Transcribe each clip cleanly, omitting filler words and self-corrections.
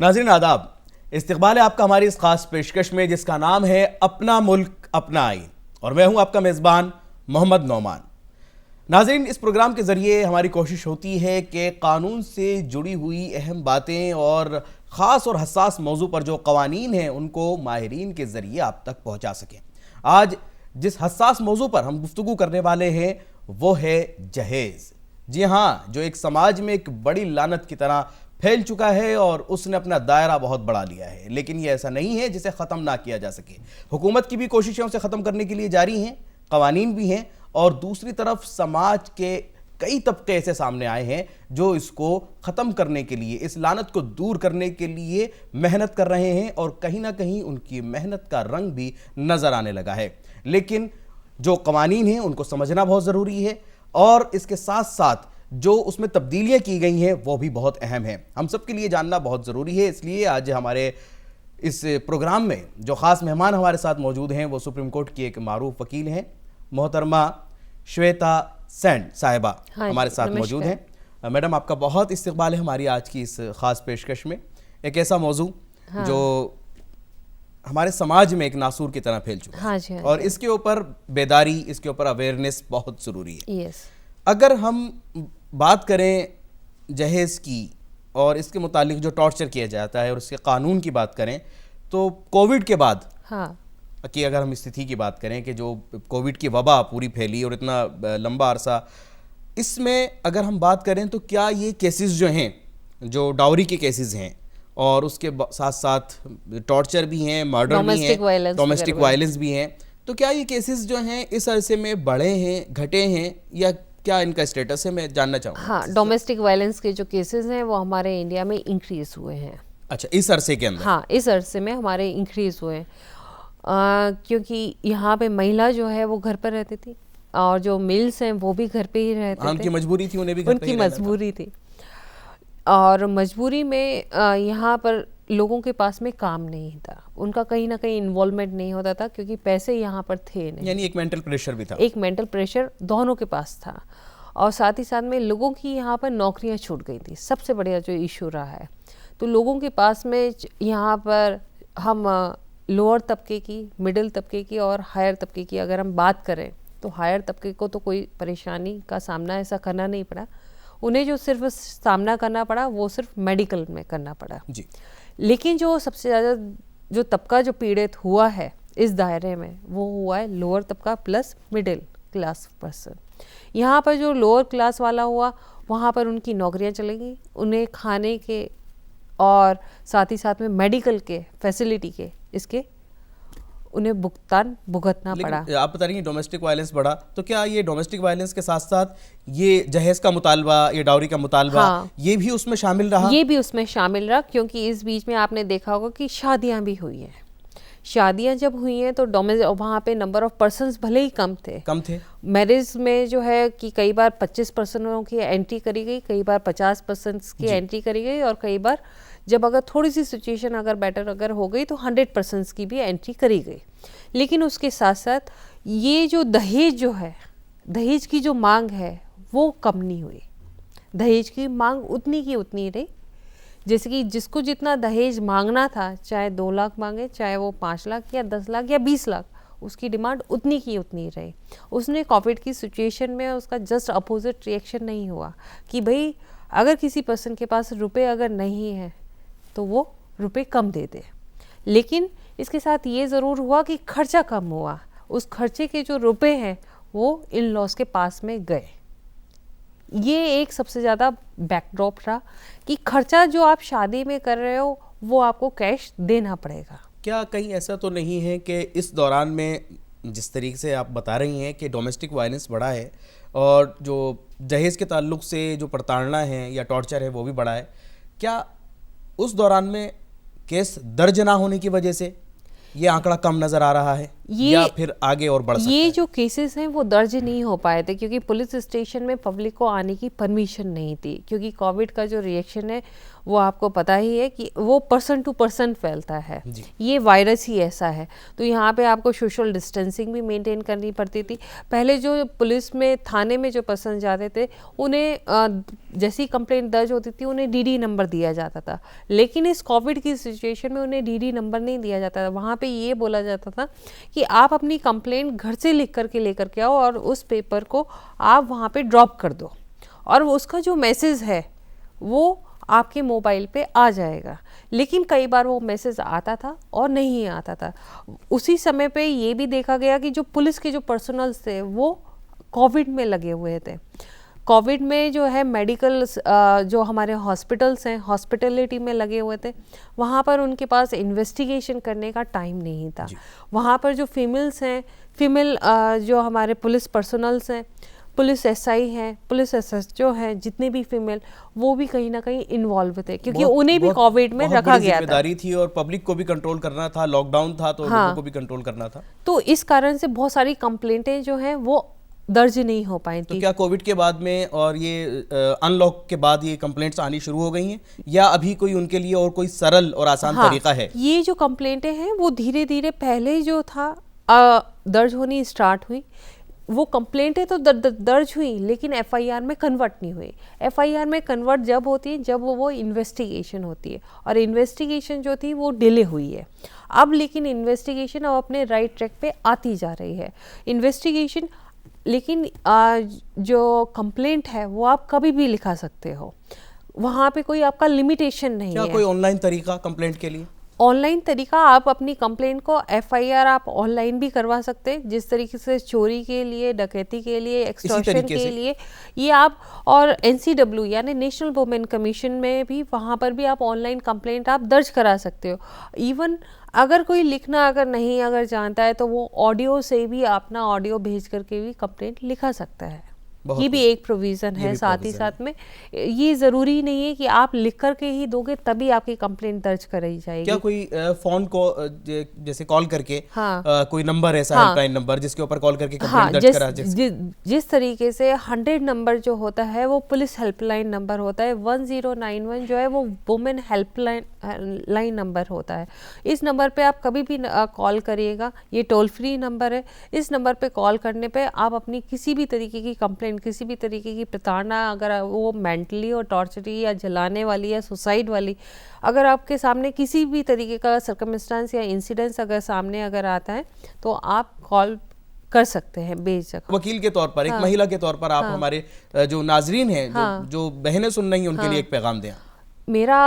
नाज़रीन आदाब, इस्तकबाल है आपका हमारी इस खास पेशकश में जिसका नाम है अपना मुल्क अपना आईन, और मैं हूं आपका मेज़बान मोहम्मद नौमान। नाज़रीन, इस प्रोग्राम के ज़रिए हमारी कोशिश होती है कि कानून से जुड़ी हुई अहम बातें और ख़ास और हसास मौजू पर जो कवानीन हैं उनको माहिरीन के ज़रिए आप तक पहुँचा सकें। आज जिस हसास मौजू पर हम गुफ्तगू करने वाले हैं वो है जहेज़। जी हाँ, जो एक समाज में एक बड़ी लानत की तरह फैल चुका है और उसने अपना दायरा बहुत बढ़ा लिया है, लेकिन ये ऐसा नहीं है जिसे ख़त्म ना किया जा सके। हुकूमत की भी कोशिशें उसे ख़त्म करने के लिए जारी हैं, कवानीन भी हैं, और दूसरी तरफ समाज के कई तबके ऐसे सामने आए हैं जो इसको ख़त्म करने के लिए, इस लानत को दूर करने के लिए मेहनत कर रहे हैं, और कहीं ना कहीं उनकी मेहनत का रंग भी नज़र आने लगा है। लेकिन जो कवानीन हैं उनको समझना बहुत ज़रूरी है, और इसके साथ साथ जो उसमें तब्दीलियाँ की गई हैं वो भी बहुत अहम है, हम सब के लिए जानना बहुत ज़रूरी है। इसलिए आज हमारे इस प्रोग्राम में जो ख़ास मेहमान हमारे साथ मौजूद हैं वो सुप्रीम कोर्ट की एक मारूफ वकील हैं, मोहतरमा श्वेता सेन साहिबा हमारे साथ मौजूद हैं। मैडम, आपका बहुत इस्तकबाल है हमारी आज की इस ख़ास पेशकश में। एक ऐसा मौजू जो हमारे समाज में एक नासूर की तरह फैल चुका है, और इसके ऊपर बेदारी, इसके ऊपर अवेयरनेस बहुत ज़रूरी है। अगर हम बात करें जहेज़ की और इसके मुतालिक जो टॉर्चर किया जाता है और उसके कानून की बात करें, तो कोविड के बाद कि अगर हम स्थिति की बात करें कि जो कोविड की वबा पूरी फैली और इतना लंबा अरसा, इसमें अगर हम बात करें तो क्या ये केसेस जो हैं, जो डाउरी के केसेस हैं और उसके साथ साथ टॉर्चर भी हैं, मर्डर भी हैं, डोमेस्टिक वायलेंस भी हैं, तो क्या ये केसेस जो हैं इस अरसे में बढ़े हैं, घटे हैं, या क्या इनका स्टेटस है, मैं जानना चाहूँगा। हाँ, डोमेस्टिक वायलेंस के जो केसेस हैं वो हमारे इंडिया में इंक्रीज हुए हैं। अच्छा, इस अरसे के अंदर? हाँ, इस अरसे में हमारे इंक्रीज हुए हैं, क्योंकि यहाँ पे महिला जो है वो घर पर रहती थी और जो मेल्स हैं वो भी घर पे ही रहते थे। उनकी मजबूरी थी, उन्हें भी घर पे ही उनकी मजबूरी थी, और मजबूरी में यहाँ पर लोगों के पास में काम नहीं था, उनका कहीं ना कहीं इन्वॉल्वमेंट नहीं होता था क्योंकि पैसे यहाँ पर थे नहीं। यानी एक मेंटल प्रेशर भी था। एक मेंटल प्रेशर दोनों के पास था, और साथ ही साथ में लोगों की यहाँ पर नौकरियाँ छूट गई थी, सबसे बड़ा जो इशू रहा है। तो लोगों के पास में यहाँ पर हम लोअर तबके की, मिडिल तबके की और हायर तबके की अगर हम बात करें तो हायर तबके को तो कोई परेशानी का सामना ऐसा करना नहीं पड़ा, उन्हें जो सिर्फ सामना करना पड़ा वो सिर्फ मेडिकल में करना पड़ा जी। लेकिन जो सबसे ज़्यादा जो तबका जो पीड़ित हुआ है इस दायरे में वो हुआ है लोअर तबका प्लस मिडिल क्लास पर्सन। यहाँ पर जो लोअर क्लास वाला हुआ वहाँ पर उनकी नौकरियाँ चलेगी, उन्हें खाने के और साथ ही साथ में मेडिकल के फैसिलिटी के इसके उन्हें भुगतान भुगतना पड़ा। आप बता रही हैं डोमेस्टिक वायलेंस बढ़ा, तो क्या ये डोमेस्टिक वायलेंस के साथ साथ ये जहेज का मुतालबा, ये डाउरी का मुतालबा, ये भी उसमें शामिल रहा? ये भी उसमें शामिल रहा, क्योंकि इस बीच में आपने देखा होगा कि शादियां भी हुई हैं। शादियां जब हुई हैं तो वहाँ पे नंबर ऑफ पर्सन्स भले ही कम थे। मैरिज में जो है कि कई बार 25% की एंट्री करी गई, कई बार 50% की एंट्री करी गई, और कई बार जब अगर थोड़ी सी सिचुएशन अगर बेटर अगर हो गई तो 100% की भी एंट्री करी गई। लेकिन उसके साथ साथ ये जो दहेज जो है, दहेज की जो मांग है वो कम नहीं हुई। दहेज की मांग उतनी की उतनी रही, जैसे कि जिसको जितना दहेज मांगना था, चाहे 2 लाख मांगे, चाहे वो 5 लाख या 10 लाख या 20 लाख, उसकी डिमांड उतनी की उतनी रही। उसने कोविड की सिचुएशन में उसका जस्ट अपोजिट रिएक्शन नहीं हुआ कि भाई अगर किसी पर्सन के पास रुपए अगर नहीं है तो वो रुपए कम दे दे। लेकिन इसके साथ ये ज़रूर हुआ कि खर्चा कम हुआ, उस खर्चे के जो रुपए हैं वो इन लॉज के पास में गए। ये एक सबसे ज़्यादा बैकड्रॉप रहा कि खर्चा जो आप शादी में कर रहे हो वो आपको कैश देना पड़ेगा। क्या कहीं ऐसा तो नहीं है कि इस दौरान में जिस तरीके से आप बता रही हैं कि डोमेस्टिक वायलेंस बढ़ा है और जो दहेज के ताल्लुक से जो प्रताड़ना है या टॉर्चर है वो भी बढ़ा है, क्या उस दौरान में केस दर्ज ना होने की वजह से ये आंकड़ा कम नज़र आ रहा है? या फिर आगे और बढ़ सकता है? ये जो केसेस हैं वो दर्ज नहीं हो पाए थे क्योंकि पुलिस स्टेशन में पब्लिक को आने की परमिशन नहीं थी, क्योंकि कोविड का जो रिएक्शन है वो आपको पता ही है कि वो पर्सन टू पर्सन फैलता है, ये वायरस ही ऐसा है। तो यहाँ पे आपको सोशल डिस्टेंसिंग भी मेंटेन करनी पड़ती थी। पहले जो पुलिस में थाने में जो पर्सन जाते थे उन्हें जैसी कंप्लेंट दर्ज होती थी उन्हें डीडी नंबर दिया जाता था, लेकिन इस कोविड की सिचुएशन में उन्हें डीडी नंबर नहीं दिया जाता था। वहाँ पे ये बोला जाता था कि आप अपनी कंप्लेंट घर से लिख करके लेकर के आओ और उस पेपर को आप वहाँ पे ड्रॉप कर दो और उसका जो मैसेज है वो आपके मोबाइल पे आ जाएगा। लेकिन कई बार वो मैसेज आता था और नहीं आता था। उसी समय पे ये भी देखा गया कि जो पुलिस के जो पर्सनल्स थे वो कोविड में लगे हुए थे। कोविड में जो है मेडिकल जो हमारे हॉस्पिटल्स हैं हॉस्पिटलिटी में लगे हुए थे, वहाँ पर उनके पास इन्वेस्टिगेशन करने का टाइम नहीं था। वहाँ पर जो फीमेल जो हमारे पुलिस पर्सनल्स हैं, पुलिस एसआई हैं, पुलिस एसएचओ हैं, जितने भी फीमेल, वो भी कहीं ना कहीं इन्वॉल्व थे क्योंकि उन्हें भी कोविड में रखा गया था। जिम्मेदारी थी और पब्लिक को भी कंट्रोल करना था, लॉकडाउन था तो लोगों को भी कंट्रोल करना था। तो इस कारण से बहुत सारी कंप्लेंटें जो हैं वो दर्ज नहीं हो पाई थी। तो क्या कोविड के बाद में और ये अनलॉक के बाद ये कंप्लेंट्स आनी शुरू हो गई हैं या अभी कोई उनके लिए और कोई सरल और आसान तरीका है? ये जो कंप्लेंटें हैं वो धीरे धीरे पहले जो था दर्ज होनी स्टार्ट हुई। वो कंप्लेंटें तो दर्ज हुई लेकिन एफआईआर में कन्वर्ट नहीं हुई। एफआईआर में कन्वर्ट जब होती है जब वो इन्वेस्टिगेशन होती है, और इन्वेस्टिगेशन जो थी वो डिले हुई है अब। लेकिन इन्वेस्टिगेशन अब अपने राइट ट्रैक पे आती जा रही है इन्वेस्टिगेशन। लेकिन जो कंप्लेंट है वो आप कभी भी लिखा सकते हो, वहाँ पे कोई आपका लिमिटेशन नहीं है। क्या कोई ऑनलाइन तरीका कंप्लेंट के लिए? ऑनलाइन तरीका, आप अपनी कंप्लेंट को एफआईआर आप ऑनलाइन भी करवा सकते हैं, जिस तरीके से चोरी के लिए, डकैती के लिए, एक्सटॉर्शन के लिए ये आप, और एनसीडब्ल्यू यानी नेशनल वुमेन कमीशन में भी, वहाँ पर भी आप ऑनलाइन कंप्लेंट आप दर्ज करा सकते हो। इवन अगर कोई लिखना अगर जानता है तो वो ऑडियो से भी अपना ऑडियो भेज करके भी कंप्लेंट लिखा सकता है। ये भी एक प्रोविज़न है। साथ ही साथ में ये ज़रूरी नहीं है कि आप लिख करके ही दोगे तभी आपकी कंप्लेंट दर्ज कराई जाएगी। क्या कोई फ़ोन को जैसे कॉल करके कोई नंबर ऐसा हेल्पलाइन नंबर जिसके ऊपर कॉल करके कंप्लेंट दर्ज करा जाए? जिस तरीके से 100 नंबर जो होता है वो पुलिस हेल्पलाइन नंबर होता है, 1091 जो है वो वुमेन हेल्पलाइन नंबर होता है। इस नंबर पे आप कभी भी कॉल करिएगा, ये टोल फ्री नंबर है। इस नंबर पे कॉल करने पे आप अपनी किसी भी तरीके की कंप्लेंट, किसी भी तरीके की प्रताड़ना, अगर वो मेंटली और टॉर्चरी या जलाने वाली या सुसाइड वाली, अगर आपके सामने किसी भी तरीके का सर्कमस्टांस या इंसिडेंस अगर सामने आता है तो आप कॉल कर सकते हैं बेझिझक। वकील के तौर पर, एक महिला के तौर पर आप हमारे जो नाजरीन हैं, जो बहनें सुन रही हैं, उनके लिए एक पैगाम दें। मेरा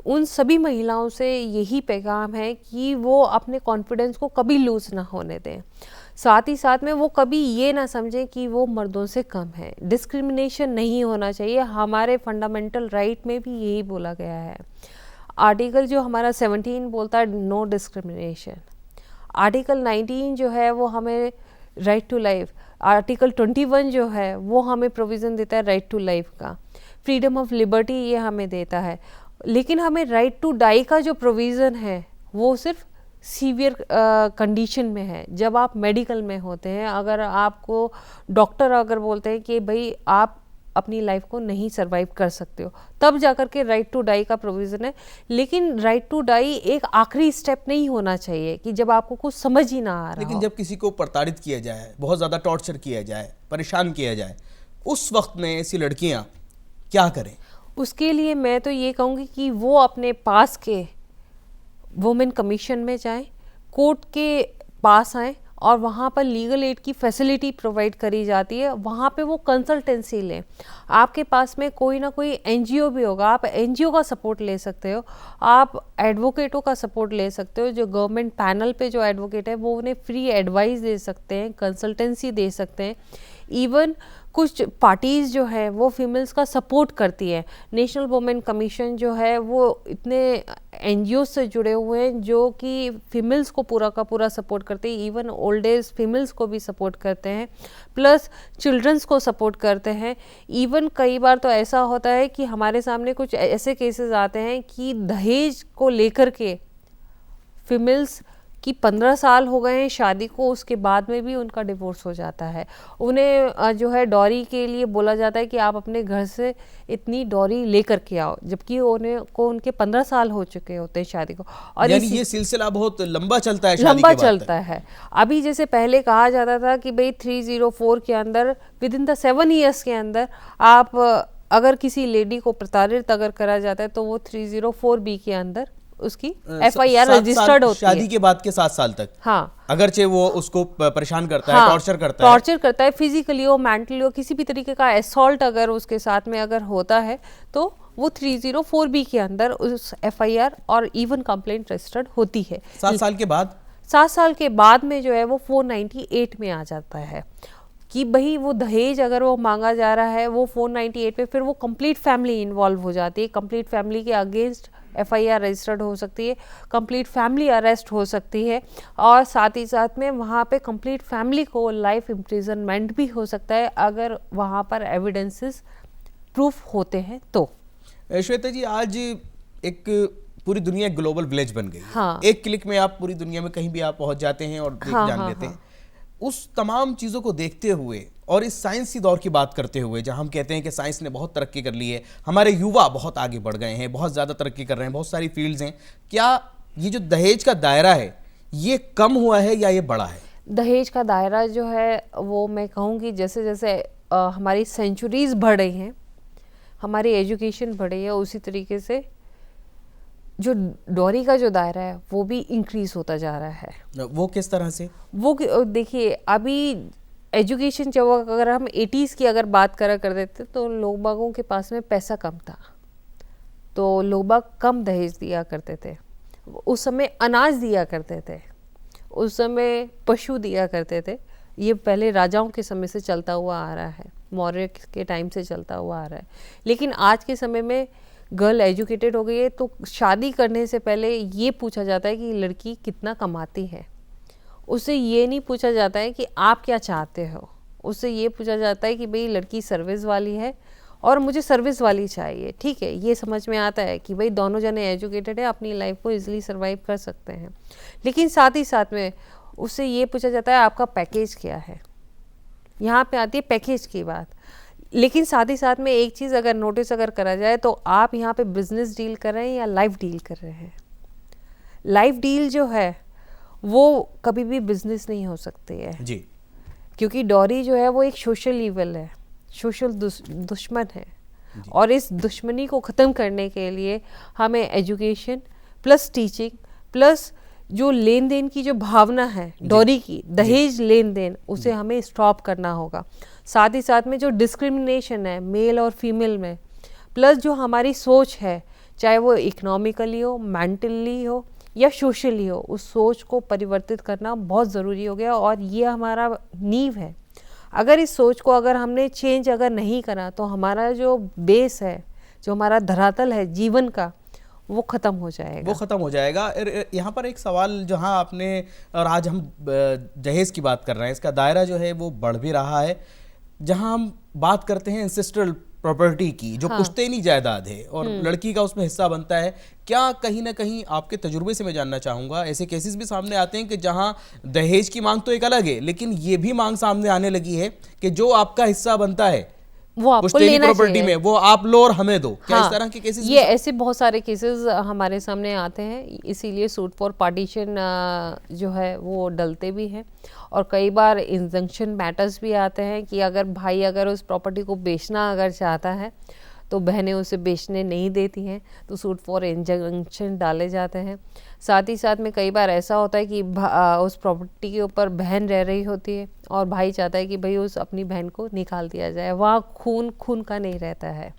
उन सभी महिलाओं से यही पैगाम है कि वो अपने कॉन्फिडेंस को कभी लूज ना होने दें। साथ ही साथ में वो कभी ये ना समझें कि वो मर्दों से कम है। डिस्क्रिमिनेशन नहीं होना चाहिए। हमारे फंडामेंटल राइट में भी यही बोला गया है। आर्टिकल जो हमारा 17 बोलता है नो डिस्क्रिमिनेशन। आर्टिकल 19 जो है वो हमें राइट टू लाइफ, आर्टिकल 21 जो है वो हमें प्रोविज़न देता है राइट टू लाइफ का, फ्रीडम ऑफ लिबर्टी ये हमें देता है। लेकिन हमें राइट टू डाई का जो प्रोविज़न है वो सिर्फ सीवियर कंडीशन में है। जब आप मेडिकल में होते हैं, अगर आपको डॉक्टर अगर बोलते हैं कि भाई आप अपनी लाइफ को नहीं सरवाइव कर सकते हो, तब जाकर के राइट टू डाई का प्रोविज़न है। लेकिन राइट टू डाई एक आखिरी स्टेप नहीं होना चाहिए कि जब आपको कुछ समझ ही ना आ रहा। लेकिन जब किसी को प्रताड़ित किया जाए, बहुत ज़्यादा टॉर्चर किया जाए, परेशान किया जाए, उस वक्त में ऐसी लड़कियाँ क्या करें? उसके लिए मैं तो ये कहूँगी कि वो अपने पास के वुमेन कमीशन में जाएं, कोर्ट के पास आएँ और वहाँ पर लीगल एड की फैसिलिटी प्रोवाइड करी जाती है। वहाँ पे वो कंसल्टेंसी लें। आपके पास में कोई ना कोई एनजीओ भी होगा, आप एनजीओ का सपोर्ट ले सकते हो, आप एडवोकेटों का सपोर्ट ले सकते हो। जो गवर्नमेंट पैनल पे जो एडवोकेट है वो उन्हें फ्री एडवाइस दे सकते हैं, कंसल्टेंसी दे सकते हैं। इवन कुछ पार्टीज़ जो है वो फीमेल्स का सपोर्ट करती है। नेशनल वुमेन कमीशन जो है वो इतने एनजीओ से जुड़े हुए हैं जो कि फीमेल्स को पूरा का पूरा सपोर्ट करते हैं। इवन ओल्ड एज फीमेल्स को भी सपोर्ट करते हैं, प्लस चिल्ड्रंस को सपोर्ट करते हैं। इवन कई बार तो ऐसा होता है कि हमारे सामने कुछ ऐसे केसेस आते हैं कि दहेज को लेकर के फीमेल्स कि 15 साल हो गए हैं शादी को, उसके बाद में भी उनका डिवोर्स हो जाता है। उन्हें जो है डॉरी के लिए बोला जाता है कि आप अपने घर से इतनी डॉरी लेकर के आओ, जबकि उनके 15 साल हो चुके होते हैं शादी को। और यानी ये सिलसिला बहुत लंबा चलता है, लंबा चलता है। अभी जैसे पहले कहा जाता था कि भाई 304 के अंदर विद इन द 7 ईयर्स के अंदर आप अगर किसी लेडी को प्रताड़ित अगर करा जाता है तो वो 304B के अंदर उसकी FIR रजिस्टर्ड होती है। शादी के बाद के 7 साल तक। हाँ, अगरचे वो उसको परेशान करता है, टॉर्चर करता है फिजिकली हो, मेंटली हो, किसी भी तरीके का असॉल्ट अगर उसके साथ में अगर होता है तो वो 304B के अंदर उस FIR और इवन कंप्लेंट रजिस्टर्ड होती है। 7 साल के बाद 7 साल के बाद में जो है वो 498 में आ जाता है कि भाई वो दहेज अगर वो मांगा जा रहा है वो 498 पे फिर वो कंप्लीट फैमिली इन्वॉल्व हो जाती है। कंप्लीट फैमिली के अगेंस्ट FIR रजिस्टर्ड हो सकती है, कंप्लीट फैमिली अरेस्ट हो सकती है, और साथ ही साथ में वहाँ पे कंप्लीट फैमिली को लाइफ इम्प्रिजनमेंट भी हो सकता है अगर वहाँ पर एविडेंसेस प्रूफ होते हैं तो। श्वेता जी, आज एक पूरी दुनिया एक ग्लोबल विलेज बन गई। हाँ। एक क्लिक में आप पूरी दुनिया में कहीं भी आप पहुंच जाते हैं और जान लेते हैं। उस तमाम चीज़ों को देखते हुए और इस साइंसी दौर की बात करते हुए, जहां हम कहते हैं कि साइंस ने बहुत तरक्की कर ली है, हमारे युवा बहुत आगे बढ़ गए हैं, बहुत ज़्यादा तरक्की कर रहे हैं, बहुत सारी फील्ड्स हैं, क्या ये जो दहेज का दायरा है ये कम हुआ है या ये बड़ा है? दहेज का दायरा जो है वो मैं कहूँगी जैसे जैसे हमारी सेंचुरीज बढ़ रही हैं, हमारी एजुकेशन बढ़ रही है, उसी तरीके से जो डॉरी का जो दायरा है वो भी इंक्रीज होता जा रहा है। वो किस तरह से? वो देखिए, अभी एजुकेशन जब अगर हम 80s की अगर बात कर देते तो लोग बागों के पास में पैसा कम था, तो लोग बाग कम दहेज दिया करते थे। उस समय अनाज दिया करते थे, उस समय पशु दिया करते थे। ये पहले राजाओं के समय से चलता हुआ आ रहा है, मौर्य के टाइम से चलता हुआ आ रहा है। लेकिन आज के समय में गर्ल एजुकेटेड हो गई है, तो शादी करने से पहले ये पूछा जाता है कि लड़की कितना कमाती है। उससे ये नहीं पूछा जाता है कि आप क्या चाहते हो, उससे ये पूछा जाता है कि भाई लड़की सर्विस वाली है और मुझे सर्विस वाली चाहिए। ठीक है, ये समझ में आता है कि भाई दोनों जने एजुकेटेड है, अपनी लाइफ को इजीली सर्वाइव कर सकते हैं। लेकिन साथ ही साथ में उससे ये पूछा जाता है आपका पैकेज क्या है। यहाँ पे आती है पैकेज की बात। लेकिन साथ ही साथ में एक चीज़ अगर नोटिस अगर करा जाए तो आप यहाँ पे बिजनेस डील कर रहे हैं या लाइफ डील कर रहे हैं। लाइफ डील जो है वो कभी भी बिजनेस नहीं हो सकती है जी, क्योंकि डॉरी जो है वो एक सोशल ईवल है, सोशल दुश्मन है। और इस दुश्मनी को ख़त्म करने के लिए हमें एजुकेशन प्लस टीचिंग प्लस जो लेन देन की जो भावना है डॉरी की, दहेज लेन देन, उसे हमें स्टॉप करना होगा। साथ ही साथ में जो डिस्क्रिमिनेशन है मेल और फीमेल में, प्लस जो हमारी सोच है, चाहे वो इकोनॉमिकली हो, मेंटली हो या सोशली हो, उस सोच को परिवर्तित करना बहुत ज़रूरी हो गया और ये हमारा नींव है। अगर इस सोच को अगर हमने चेंज अगर नहीं करा तो हमारा जो बेस है, जो हमारा धरातल है जीवन का, वो ख़त्म हो जाएगा। वो ख़त्म हो जाएगा। यहाँ पर एक सवाल, जहाँ आपने, और आज हम दहेज की बात कर रहे हैं, इसका दायरा जो है वो बढ़ भी रहा है। जहाँ हम बात करते हैं एंसेस्ट्रल प्रॉपर्टी की, जो पुश्तैनी जायदाद है और लड़की का उसमें हिस्सा बनता है, क्या कहीं ना कहीं आपके तजुर्बे से मैं जानना चाहूँगा, ऐसे केसेस भी सामने आते हैं कि जहाँ दहेज की मांग तो एक अलग है, लेकिन ये भी मांग सामने आने लगी है कि जो आपका हिस्सा बनता है वो आपको लेना प्रॉपर्टी में, वो आप लो और हमें दो। क्या इस तरह के केसेस? ये ऐसे बहुत सारे केसेस हमारे सामने आते हैं, इसीलिए सूट फॉर पार्टीशन जो है वो डलते भी हैं। और कई बार इंजंक्शन मैटर्स भी आते हैं कि अगर भाई अगर उस प्रॉपर्टी को बेचना अगर चाहता है तो बहनें उसे बेचने नहीं देती हैं, तो सूट फॉर इंजंक्शन डाले जाते हैं। साथ ही साथ में कई बार ऐसा होता है कि उस प्रॉपर्टी के ऊपर बहन रह रही होती है और भाई चाहता है कि भाई उस अपनी बहन को निकाल दिया जाए। वहाँ खून का नहीं रहता है,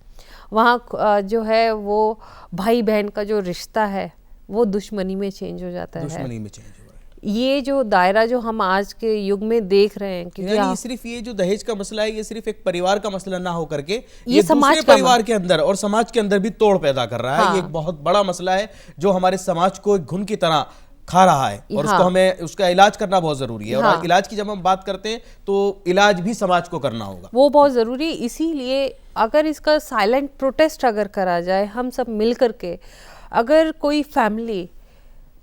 वहाँ जो है वो भाई बहन का जो रिश्ता है वो दुश्मनी में चेंज हो जाता है। दुश्मनी में चेंज हो रहा है। ये जो दायरा जो हम आज के युग में देख रहे हैं, क्योंकि सिर्फ ये जो दहेज का मसला है, ये सिर्फ एक परिवार का मसला ना हो करके ये दूसरे परिवार के अंदर और समाज के अंदर भी तोड़ पैदा कर रहा है। ये एक बहुत बड़ा मसला है जो हमारे समाज को एक घुन की तरह खा रहा है और उसको हमें उसका इलाज करना बहुत जरूरी है। और इलाज की जब हम बात करते हैं तो इलाज भी समाज को करना होगा, वो बहुत जरूरी है। इसीलिए अगर इसका साइलेंट प्रोटेस्ट अगर करा जाए, हम सब मिल करके, अगर कोई फैमिली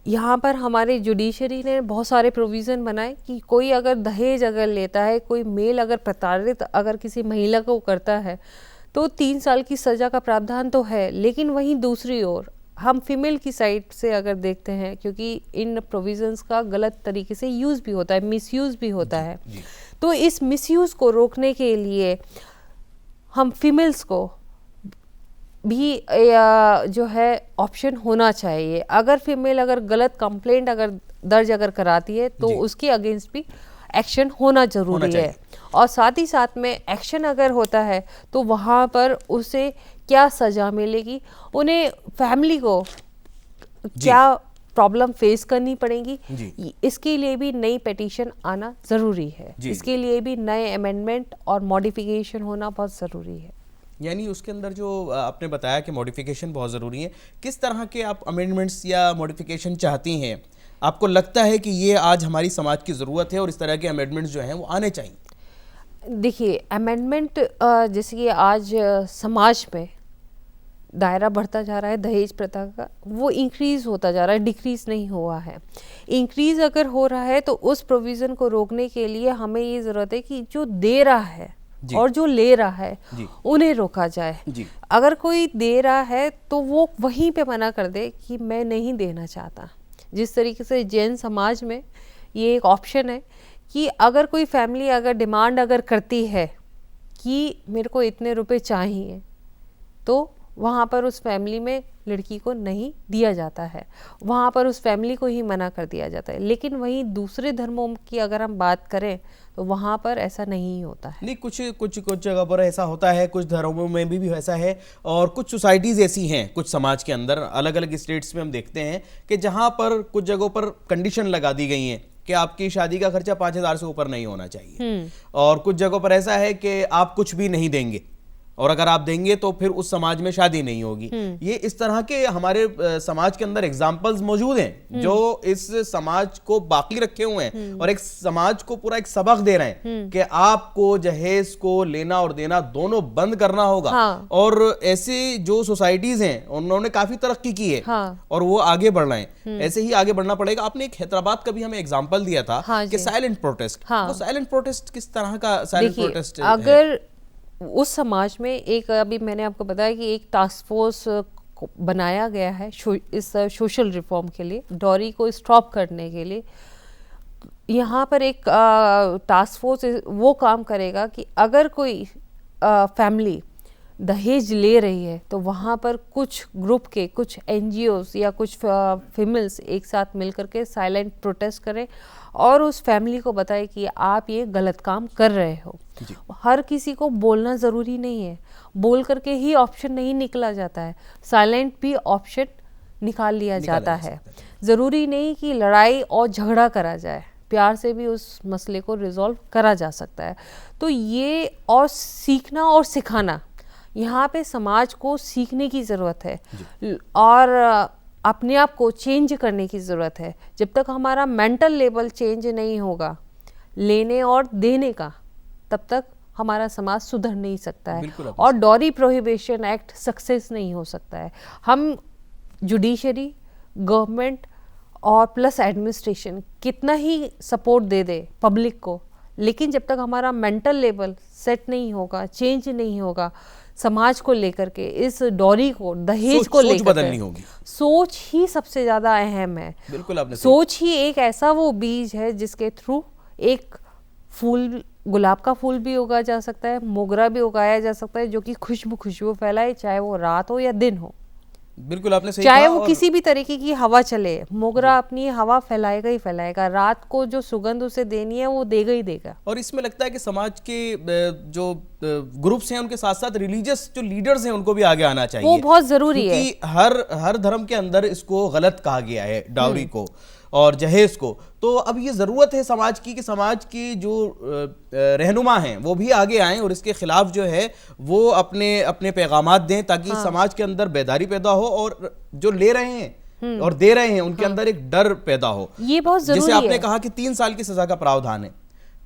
यहाँ पर हमारे जुडिशरी ने बहुत सारे प्रोविज़न बनाए कि कोई अगर दहेज अगर लेता है, कोई मेल अगर प्रताड़ित अगर किसी महिला को करता है तो 3 साल की सज़ा का प्रावधान तो है। लेकिन वहीं दूसरी ओर हम फीमेल की साइड से अगर देखते हैं, क्योंकि इन प्रोविज़न्स का गलत तरीके से यूज़ भी होता है, मिसयूज़ भी होता है, तो इस मिसयूज़ को रोकने के लिए हम फीमेल्स को भी जो है ऑप्शन होना चाहिए। अगर फीमेल अगर गलत कंप्लेंट अगर दर्ज अगर कराती है तो उसके अगेंस्ट भी एक्शन होना जरूरी है। और साथ ही साथ में एक्शन अगर होता है तो वहाँ पर उसे क्या सज़ा मिलेगी, उन्हें फैमिली को क्या प्रॉब्लम फेस करनी पड़ेगी, इसके लिए भी नई पिटीशन आना ज़रूरी है। इसके लिए भी नए अमेंडमेंट और मॉडिफिकेशन होना बहुत ज़रूरी है। यानी उसके अंदर जो आपने बताया कि मॉडिफिकेशन बहुत ज़रूरी है, किस तरह के आप अमेंडमेंट्स या मॉडिफिकेशन चाहती हैं? आपको लगता है कि ये आज हमारी समाज की ज़रूरत है और इस तरह के अमेंडमेंट्स जो हैं वो आने चाहिए? देखिए, अमेंडमेंट जैसे कि आज समाज में दायरा बढ़ता जा रहा है दहेज प्रथा का, वो इंक्रीज़ होता जा रहा है, डिक्रीज़ नहीं हुआ है। इंक्रीज़ अगर हो रहा है तो उस प्रोविज़न को रोकने के लिए हमें ये ज़रूरत है कि जो दे रहा है और जो ले रहा है उन्हें रोका जाए। अगर कोई दे रहा है तो वो वहीं पे मना कर दे कि मैं नहीं देना चाहता। जिस तरीके से जैन समाज में ये एक ऑप्शन है कि अगर कोई फैमिली अगर डिमांड अगर करती है कि मेरे को इतने रुपए चाहिए, तो वहाँ पर उस फैमिली में लड़की को नहीं दिया जाता है, वहाँ पर उस फैमिली को ही मना कर दिया जाता है। लेकिन वहीं दूसरे धर्मों की अगर हम बात करें तो वहाँ पर ऐसा नहीं होता है। नहीं, कुछ जगह पर ऐसा होता है, कुछ धर्मों में भी ऐसा है, और कुछ सोसाइटीज़ ऐसी हैं कुछ समाज के अंदर, अलग अलग स्टेट्स में हम देखते हैं कि जहाँ पर कुछ जगहों पर कंडीशन लगा दी गई हैं कि आपकी शादी का खर्चा 5,000 से ऊपर नहीं होना चाहिए, और कुछ जगहों पर ऐसा है कि आप कुछ भी नहीं देंगे और अगर आप देंगे तो फिर उस समाज में शादी नहीं होगी। ये इस तरह के हमारे समाज के अंदर एग्जाम्पल्स मौजूद हैं जो इस समाज को बाकी रखे हुए हैं और एक समाज को पूरा एक सबक दे रहे हैं कि आपको जहेज को लेना और देना दोनों बंद करना होगा। और ऐसे जो सोसाइटीज हैं उन्होंने काफी तरक्की की है और वो आगे बढ़ रहे हैं, ऐसे ही आगे बढ़ना पड़ेगा। आपने एक हैदराबाद का भी हमें एग्जाम्पल दिया था कि साइलेंट प्रोटेस्ट, वो साइलेंट प्रोटेस्ट किस तरह का साइलेंट प्रोटेस्ट अगर उस समाज में एक, अभी मैंने आपको बताया कि एक टास्क फोर्स बनाया गया है इस सोशल रिफॉर्म के लिए, डॉरी को स्टॉप करने के लिए। यहाँ पर एक टास्क फोर्स वो काम करेगा कि अगर कोई फैमिली दहेज ले रही है तो वहाँ पर कुछ ग्रुप के कुछ NGOs या कुछ फीमेल्स एक साथ मिलकर के साइलेंट प्रोटेस्ट करें और उस फैमिली को बताए कि आप ये गलत काम कर रहे हो। हर किसी को बोलना ज़रूरी नहीं है, बोल करके ही ऑप्शन नहीं निकला जाता है, साइलेंट भी ऑप्शन निकाल लिया जाता है। ज़रूरी नहीं कि लड़ाई और झगड़ा करा जाए, प्यार से भी उस मसले को रिजॉल्व करा जा सकता है। तो ये और सीखना और सिखाना, यहाँ पे समाज को सीखने की ज़रूरत है और अपने आप को चेंज करने की ज़रूरत है। जब तक हमारा मेंटल लेवल चेंज नहीं होगा लेने और देने का, तब तक हमारा समाज सुधर नहीं सकता है और डॉरी प्रोहिबिशन एक्ट सक्सेस नहीं हो सकता है। हम जुडिशरी, गवर्नमेंट और प्लस एडमिनिस्ट्रेशन कितना ही सपोर्ट दे दे पब्लिक को, लेकिन जब तक हमारा मेंटल लेवल सेट नहीं होगा, चेंज नहीं होगा समाज को लेकर के, इस डॉरी को, दहेज को लेकर बदलनी होगी। सोच ही सबसे ज्यादा अहम है। बिल्कुल आपने सोच ही एक ऐसा वो बीज है जिसके थ्रू एक फूल, गुलाब का फूल भी उगाया जा सकता है, मोगरा भी उगाया जा सकता है जो कि खुशबू फैलाए, चाहे वो रात हो या दिन हो। बिल्कुल आपने सही चाहे वो किसी भी तरीके की हवा चले, मोगरा अपनी हवा फैलाएगा ही फैलाएगा, रात को जो सुगंध उसे देनी है वो देगा ही देगा। और इसमें लगता है कि समाज के जो ग्रुप्स हैं उनके साथ साथ रिलीजियस जो लीडर्स हैं उनको भी आगे आना चाहिए, वो बहुत जरूरी है। हर धर्म के अंदर इसको गलत कहा गया है, डाउरी को और जहेज को। तो अब ये ज़रूरत है समाज की कि समाज की जो रहनुमा हैं वो भी आगे आएं और इसके खिलाफ जो है वो अपने पैगामात दें ताकि समाज के अंदर बेदारी पैदा हो और जो ले रहे हैं और दे रहे हैं उनके अंदर एक डर पैदा हो। ये बहुत जरूरी है। जैसे आपने कहा कि 3 साल की सजा का प्रावधान है,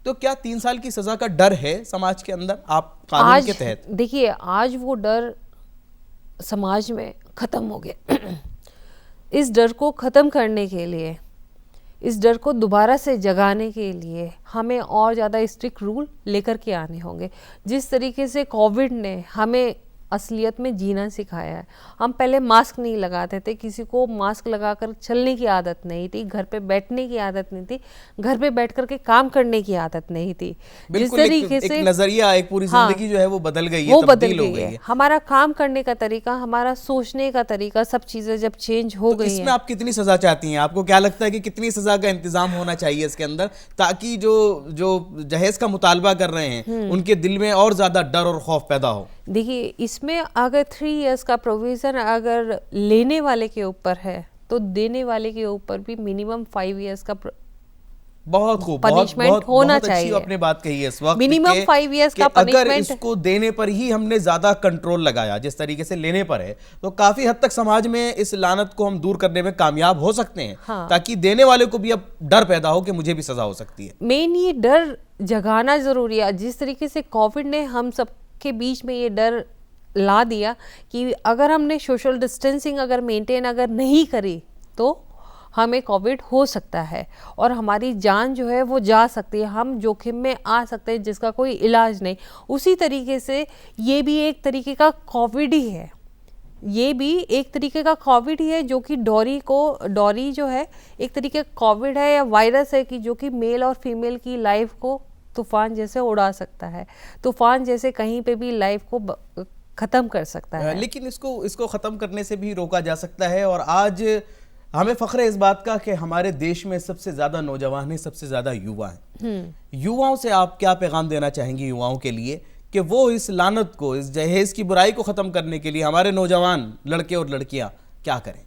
तो क्या 3 साल की सजा का डर है समाज के अंदर आप कानून के तहत? देखिए, आज वो डर समाज में खत्म हो गया। इस डर को ख़त्म करने के लिए, इस डर को दोबारा से जगाने के लिए हमें और ज़्यादा स्ट्रिक्ट रूल लेकर के आने होंगे। जिस तरीके से कोविड ने हमें असलियत में जीना सिखाया है, हम पहले मास्क नहीं लगाते थे, किसी को मास्क लगाकर चलने की आदत नहीं थी, घर पे बैठने की आदत नहीं थी, घर पे बैठ कर के काम करने की आदत नहीं थी। जिस तरीके से एक नजरिया, एक पूरी जिंदगी जो है वो बदल गई है, वो बदल गई है। हमारा काम करने का तरीका, हमारा सोचने का तरीका, सब चीजें जब चेंज हो गई हैं। इसमें आप कितनी सजा चाहती हैं? आपको क्या लगता है कि कितनी सजा का इंतजाम होना चाहिए इसके अंदर, ताकि जो जहेज का मुतालबा कर रहे हैं उनके दिल में और ज्यादा डर और खौफ पैदा हो? देखिए, इसमें अगर 3 इयर्स का प्रोविज़न अगर लेने वाले के ऊपर है तो देने वाले के ऊपर भी मिनिमम 5 इयर्स का बहुत खूब, पनिशमेंट होना चाहिए। अच्छी आपने बात कही है इस वक्त, मिनिमम 5 इयर्स का पनिशमेंट। अगर इसको देने पर ही हमने ज्यादा कंट्रोल लगाया जिस तरीके से लेने पर है, तो काफी हद तक समाज में इस लानत को हम दूर करने में कामयाब हो सकते हैं। हाँ। ताकि देने वाले को भी अब डर पैदा हो कि मुझे भी सजा हो सकती है। मेन ये डर जगाना जरूरी है। जिस तरीके से कोविड ने हम सब के बीच में ये डर ला दिया कि अगर हमने सोशल डिस्टेंसिंग अगर मेंटेन अगर नहीं करी तो हमें कोविड हो सकता है और हमारी जान जो है वो जा सकती है, हम जोखिम में आ सकते हैं जिसका कोई इलाज नहीं। उसी तरीके से ये भी एक तरीके का कोविड ही है, ये भी एक तरीके का कोविड ही है जो कि डोरी जो है एक तरीके का कोविड है या वायरस है कि जो कि मेल और फीमेल की लाइफ को तूफान जैसे उड़ा सकता है, तूफान जैसे कहीं पे भी लाइफ को ख़त्म कर सकता है। लेकिन इसको ख़त्म करने से भी रोका जा सकता है। और आज हमें फ़ख्र है इस बात का कि हमारे देश में सबसे ज़्यादा नौजवान हैं, सबसे ज़्यादा युवा हैं। युवाओं से आप क्या पैगाम देना चाहेंगी युवाओं के लिए कि वो इस लानत को, इस जहेज़ की बुराई को ख़त्म करने के लिए हमारे नौजवान लड़के और लड़कियाँ क्या करें?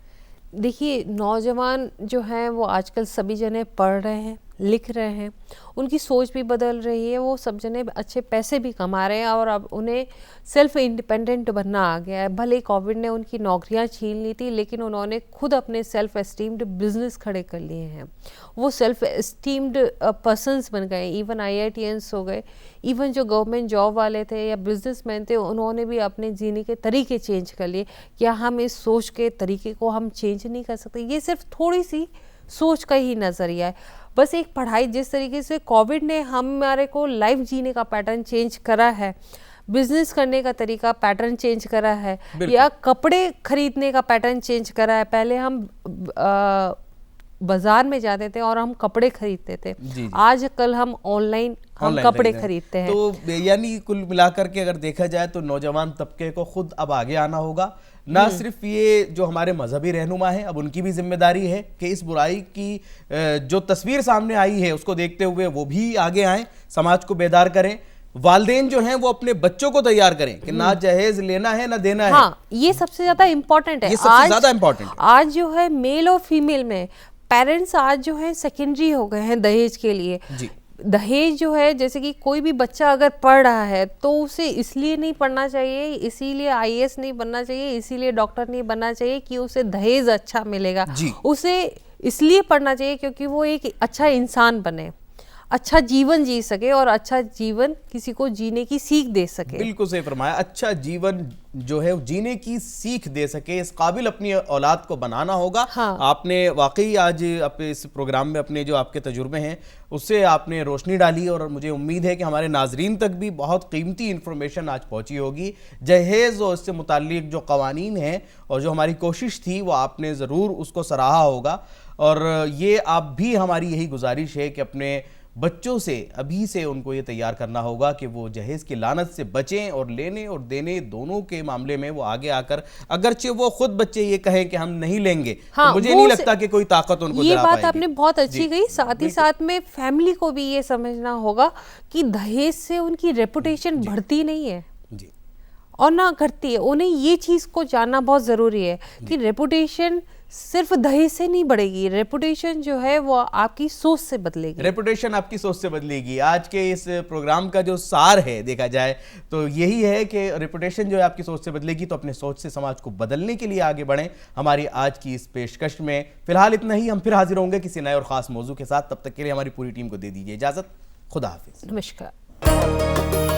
देखिए, नौजवान जो हैं वो आजकल सभी जने पढ़ रहे हैं, लिख रहे हैं, उनकी सोच भी बदल रही है, वो सब जने अच्छे पैसे भी कमा रहे हैं और अब उन्हें सेल्फ इंडिपेंडेंट बनना आ गया है। भले कोविड ने उनकी नौकरियां छीन ली थी, लेकिन उन्होंने खुद अपने सेल्फ एस्टीम्ड बिजनेस खड़े कर लिए हैं। वो सेल्फ एस्टीम्ड पर्सन्स बन गए, इवन IITians हो गए, इवन जो गवर्नमेंट जॉब वाले थे या बिजनेसमैन थे, उन्होंने भी अपने जीने के तरीके चेंज कर लिए। क्या हम इस सोच के तरीके को हम चेंज नहीं कर सकते? ये सिर्फ थोड़ी सी सोच का ही नज़रिया है। बस एक पढ़ाई, जिस तरीके से कोविड ने हमारे को लाइफ जीने का पैटर्न चेंज करा है, बिजनेस करने का तरीका पैटर्न चेंज करा है, या कपड़े खरीदने का पैटर्न चेंज करा है। पहले हम बाजार में जाते थे और हम कपड़े खरीदते थे, आज कल हम ऑनलाइन हम कपड़े खरीदते हैं। तो यानी कुल मिलाकर के अगर देखा जाए तो नौजवान तबके को खुद अब आगे आना होगा। ना सिर्फ ये जो हमारे मजहबी रहनुमा हैं, अब उनकी भी जिम्मेदारी है कि इस बुराई की जो तस्वीर सामने आई है उसको देखते हुए वो भी आगे आएं, समाज को बेदार करें। वालिदैन जो हैं वो अपने बच्चों को तैयार करें कि ना जहेज लेना है ना देना है। हाँ, ये सबसे ज्यादा इम्पोर्टेंट है। ये सबसे ज्यादा इम्पोर्टेंट है। आज जो है मेल और फीमेल में पेरेंट्स आज जो है सेकेंडरी हो गए हैं दहेज के लिए। जी। दहेज जो है, जैसे कि कोई भी बच्चा अगर पढ़ रहा है तो उसे इसलिए नहीं पढ़ना चाहिए, इसीलिए IAS नहीं बनना चाहिए, इसीलिए डॉक्टर नहीं बनना चाहिए कि उसे दहेज अच्छा मिलेगा। उसे इसलिए पढ़ना चाहिए क्योंकि वो एक अच्छा इंसान बने, अच्छा जीवन जी सके और अच्छा जीवन किसी को जीने की सीख दे सके। बिल्कुल सही फरमाया, अच्छा जीवन जो है जीने की सीख दे सके, इस काबिल अपनी औलाद को बनाना होगा। हाँ। आपने वाकई आज अपने इस प्रोग्राम में अपने जो आपके तजुर्बे हैं उससे आपने रोशनी डाली और मुझे उम्मीद है कि हमारे नाजरीन तक भी बहुत कीमती इन्फॉर्मेशन आज पहुंची होगी। जहेज़ और इससे मुताल्लिक जो कवानीन हैं और जो हमारी कोशिश थी वो आपने ज़रूर उसको सराहा होगा। और ये आप भी हमारी यही गुजारिश है कि अपने बच्चों से अभी से उनको ये तैयार करना होगा कि वो जहेज़ की लानत से बचें और लेने और देने दोनों के मामले में वो आगे आकर, अगरचे वो खुद बच्चे ये कहें कि हम नहीं लेंगे, हाँ, तो मुझे नहीं लगता कि कोई ताकत उनको ये दिला बात पाएगी। आपने बहुत अच्छी कही। साथ ही साथ में फैमिली को भी ये समझना होगा कि दहेज से उनकी रेपुटेशन बढ़ती नहीं है जी, और ना घटती है। उन्हें ये चीज़ को जानना बहुत ज़रूरी है कि रेपुटेशन सिर्फ दहेज से नहीं बढ़ेगी, रेपुटेशन जो है वो आपकी सोच से बदलेगी। रेपुटेशन आपकी सोच से बदलेगी। आज के इस प्रोग्राम का जो सार है देखा जाए तो यही है कि रेपुटेशन जो है आपकी सोच से बदलेगी, तो अपने सोच से समाज को बदलने के लिए आगे बढ़ें। हमारी आज की इस पेशकश में फिलहाल इतना ही। हम फिर हाजिर होंगे किसी नए और ख़ास मौजू के साथ। तब तक के लिए हमारी पूरी टीम को दे दीजिए इजाज़त। खुदा हाफिज़। नमस्कार।